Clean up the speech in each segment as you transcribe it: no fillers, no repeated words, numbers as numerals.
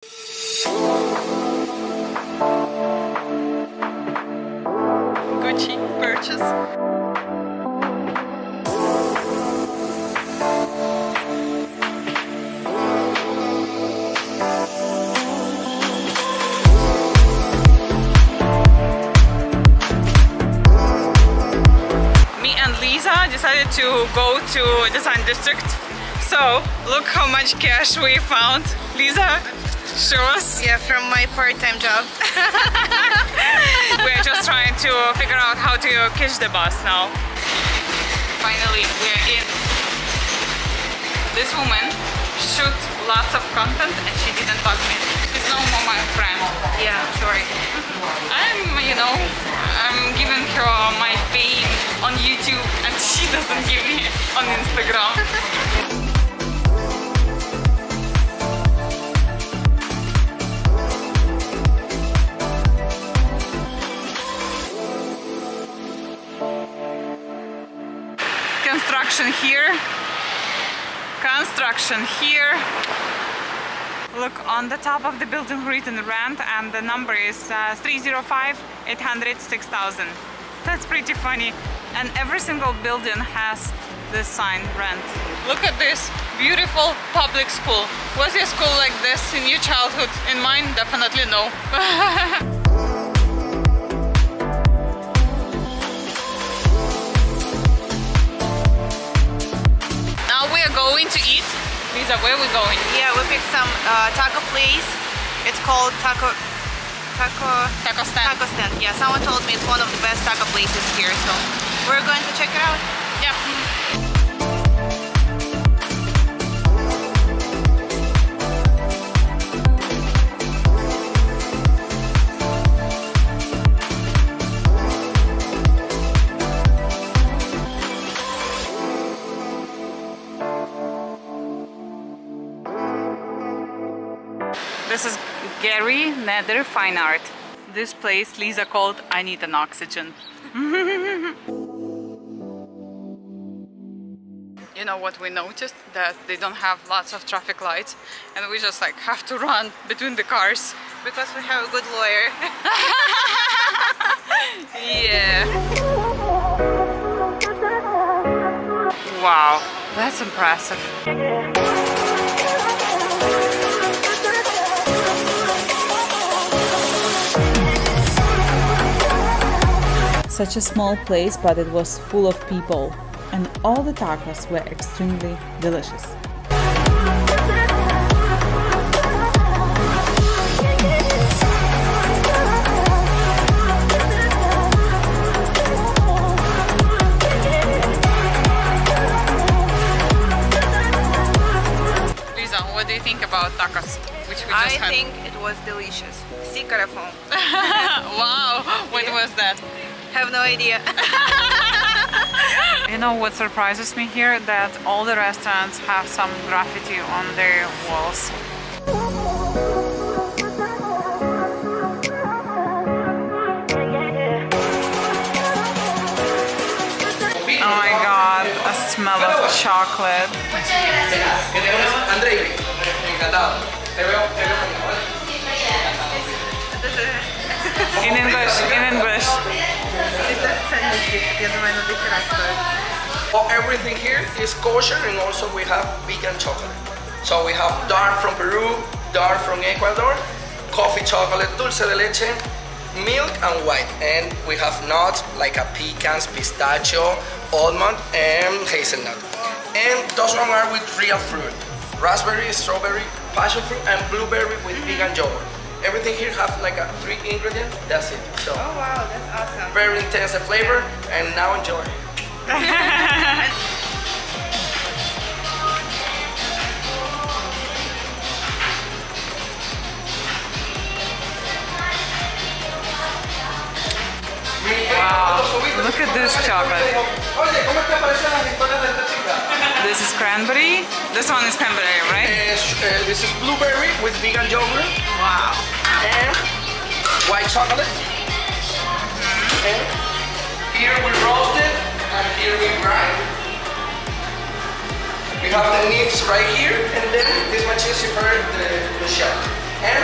Gucci purchase. Me and Lisa decided to go to Design District. So look how much cash we found. Lisa, show us. Yeah, from my part-time job. We're just trying to figure out how to catch the bus now. Finally, we're in. This woman shoot lots of content and she didn't bug me. She's no more my friend. Yeah, sorry. I'm giving her my fame on YouTube and she doesn't give me on Instagram. Construction here, construction here. Look, on the top of the building written rent and the number is 305-800-6000. That's pretty funny. And every single building has this sign, rent. Look at this beautiful public school. Was your school like this in your childhood? In mine, definitely no. Going to eat. Lisa, where are we going? Yeah, we picked some taco place. It's called Taco Stand. Yeah, someone told me it's one of the best taco places here, so we're going to check it out. Yeah. This is Gary Nether Fine Art. This place Lisa called I Need an Oxygen. You know what we noticed? That they don't have lots of traffic lights and we just like have to run between the cars. Because we have a good lawyer. Yeah. Wow, that's impressive. Such a small place, but it was full of people, and all the tacos were extremely delicious. Lisa, what do you think about tacos, which we just had? I think it was delicious. Sí, corazón. Wow, what was that? Have no idea. You know what surprises me here? That all the restaurants have some graffiti on their walls. Oh my god, a smell of chocolate. In English, in English. Everything here is kosher, and also we have vegan chocolate. So we have dark from Peru, dark from Ecuador, coffee chocolate, dulce de leche, milk and white. And we have nuts like a pecans, pistachio, almond and hazelnut. And those ones are with real fruit. Raspberry, strawberry, passion fruit and blueberry with vegan yogurt. Everything here have like a 3 ingredients, that's it. So, oh wow, that's awesome. Very intense flavor, and now enjoy. Wow, look at this chocolate. This is cranberry. This one is cranberry, right? This is blueberry with vegan yogurt. Wow. And white chocolate. And here we roast it, and here we grind. We have the nibs right here, and then this machine separates the shell. And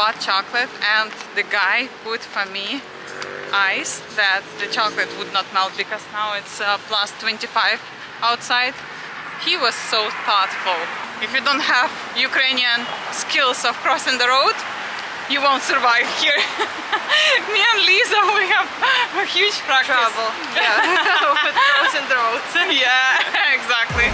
bought chocolate and the guy put for me ice that the chocolate would not melt because now it's plus 25 outside. He was so thoughtful. If you don't have Ukrainian skills of crossing the road, you won't survive here. Me and Lisa, we have a huge practice. Trouble, yeah, with crossing the roads. Yeah, exactly.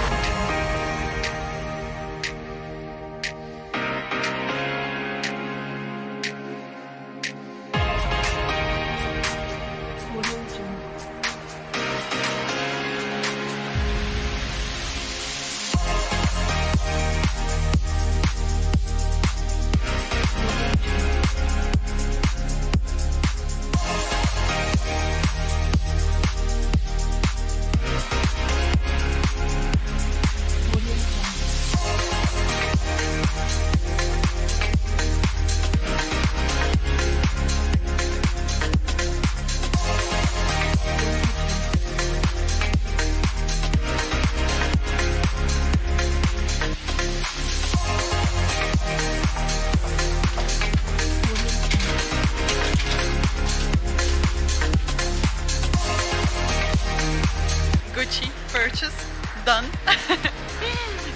Purchase done.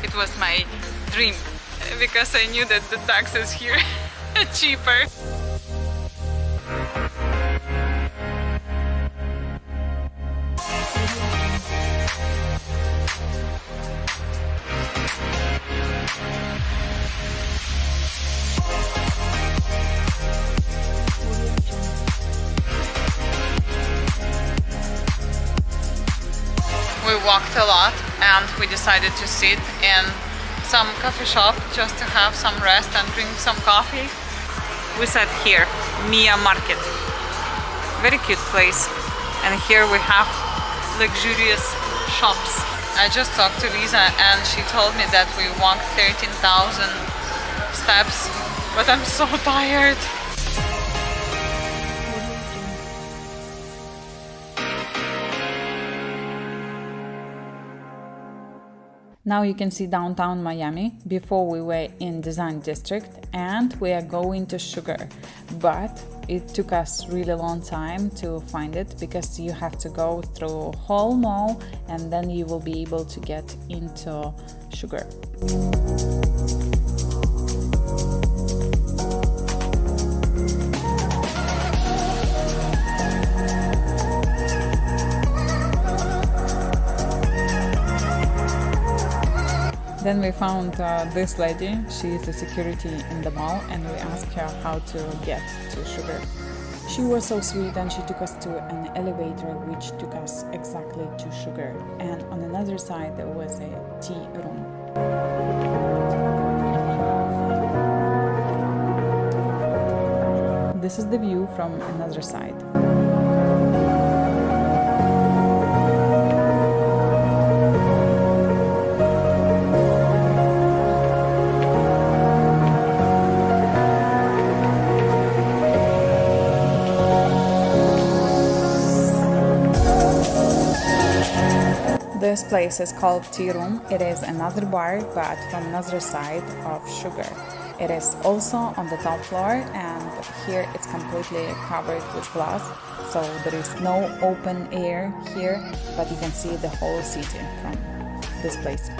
It was my dream because I knew that the taxes here are cheaper. We walked a lot and we decided to sit in some coffee shop just to have some rest and drink some coffee. We sat here, Mia Market. Very cute place. And here we have luxurious shops. I just talked to Lisa and she told me that we walked 13,000 steps, but I'm so tired. Now you can see downtown Miami. Before we were in Design District and we are going to Sugar, but it took us really long time to find it because you have to go through whole mall and then you will be able to get into Sugar. Then we found this lady. She is the security in the mall and we asked her how to get to Sugar. She was so sweet and she took us to an elevator which took us exactly to Sugar. And on another side there was a tea room. This is the view from another side. This place is called Tea Room. It is another bar, but from another side of Sugar. It is also on the top floor, and here it's completely covered with glass, so there is no open air here, but you can see the whole city from this place.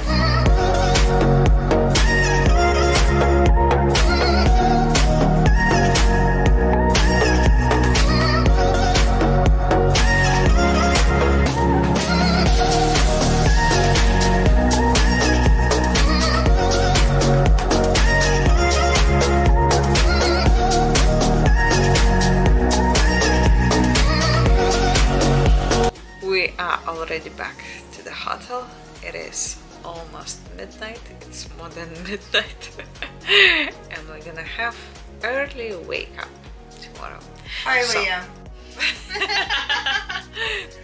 We are already back to the hotel. It is almost midnight. It's more than midnight. And we're gonna have early wake up tomorrow. 5 a.m.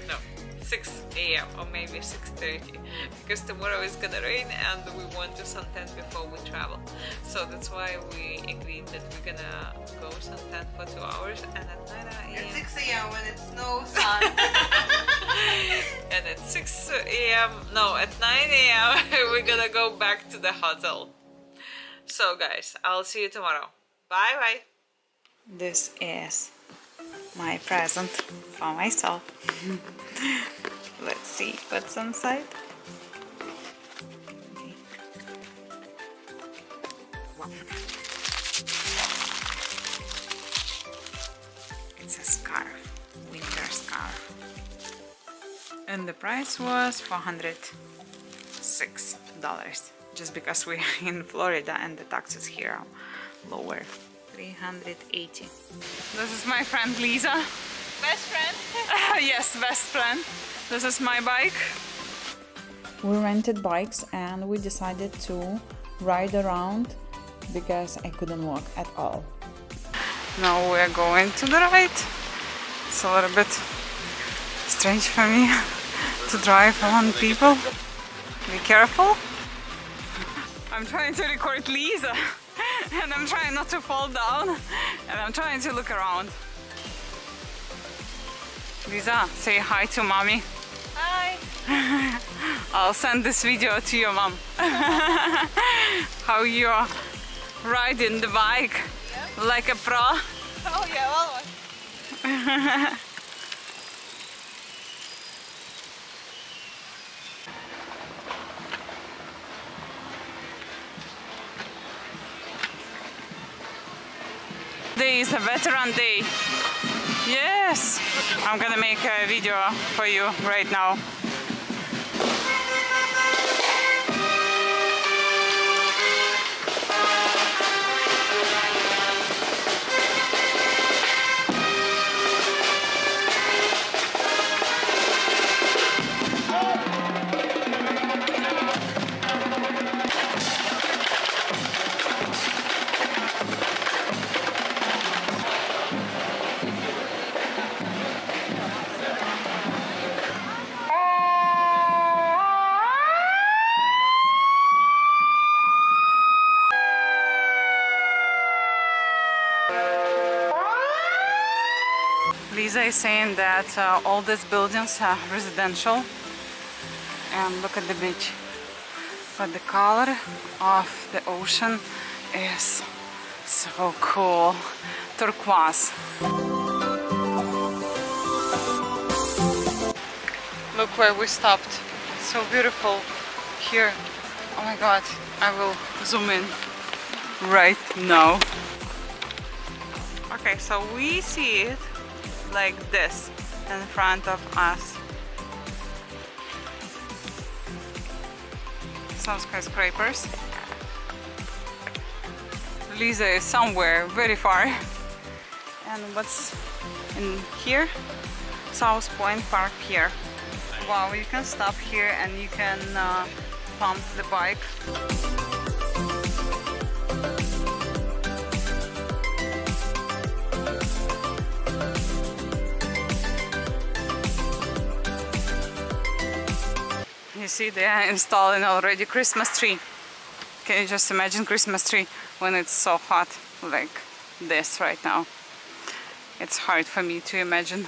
No, 6 a.m. or maybe 6:30 because tomorrow is gonna rain and we want to suntan before we travel. So that's why we agreed that we're gonna go suntan for 2 hours and at 9 a.m. At 6 a.m. when it's no sun. And at 6 a.m. no, at 9 a.m. we're gonna go back to the hotel. So guys, I'll see you tomorrow. Bye bye. This is my present for myself. Let's see what's inside. Okay. Wow. It's a scarf, winter scarf. And the price was $406, just because we're in Florida and the taxes here are lower. 380. This is my friend Lisa. Best friend? Yes, best friend. This is my bike. We rented bikes and we decided to ride around because I couldn't walk at all. Now we're going to the right. It's a little bit strange for me to drive around people. Be careful. I'm trying to record Lisa and I'm trying not to fall down and I'm trying to look around. Lisa, say hi to mommy. Hi. I'll send this video to your mom. How you're riding the bike, yeah, like a pro. Oh yeah, well. Today is a veteran day. Yes! I'm gonna make a video for you right now. Lisa is saying that all these buildings are residential, and look at the beach, but the color of the ocean is so cool, turquoise. Look where we stopped, so beautiful here. Oh my god, I will zoom in right now. Okay, so we see it like this in front of us. Some skyscrapers. Lisa is somewhere very far. And what's in here? South Point Park Pier. Wow, you can stop here and you can pump the bike. You see, they are installing already Christmas tree. Can you just imagine Christmas tree when it's so hot like this right now? It's hard for me to imagine.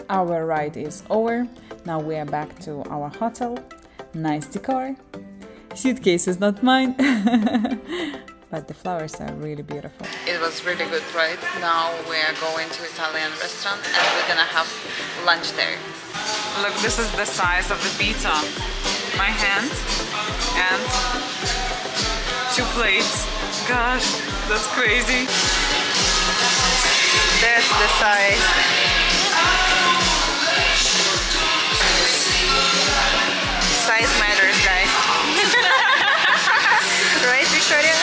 Our ride is over. Now we are back to our hotel. Nice decor. Suitcase is not mine. But the flowers are really beautiful. It was really good, right? Now we are going to Italian restaurant and we're gonna have lunch there. Look, this is the size of the pizza. My hand and 2 plates. Gosh, that's crazy. That's the size. Size matters, guys. Right, Victoria?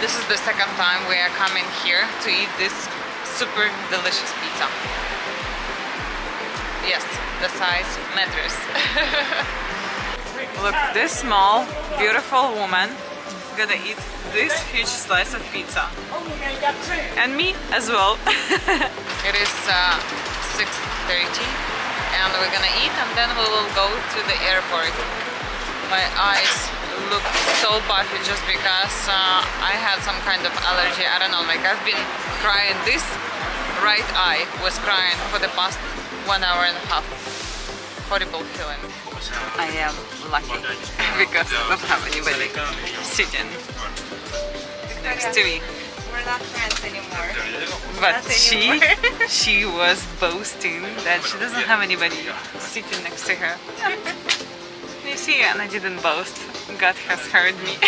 This is the second time we are coming here to eat this super delicious pizza. Yes, the size matters. Look, this small, beautiful woman gonna eat this huge slice of pizza. And me as well. It is 6:30 and we're gonna eat and then we will go to the airport. My eyes look so puffy just because I had some kind of allergy. I don't know, like I've been crying. This right eye was crying for the past 1 hour and a half. Horrible feeling. I am lucky because I don't have anybody sitting next to me. We're not friends anymore. But Not anymore. she was boasting that she doesn't have anybody sitting next to her. You see, and I didn't boast. God has heard me.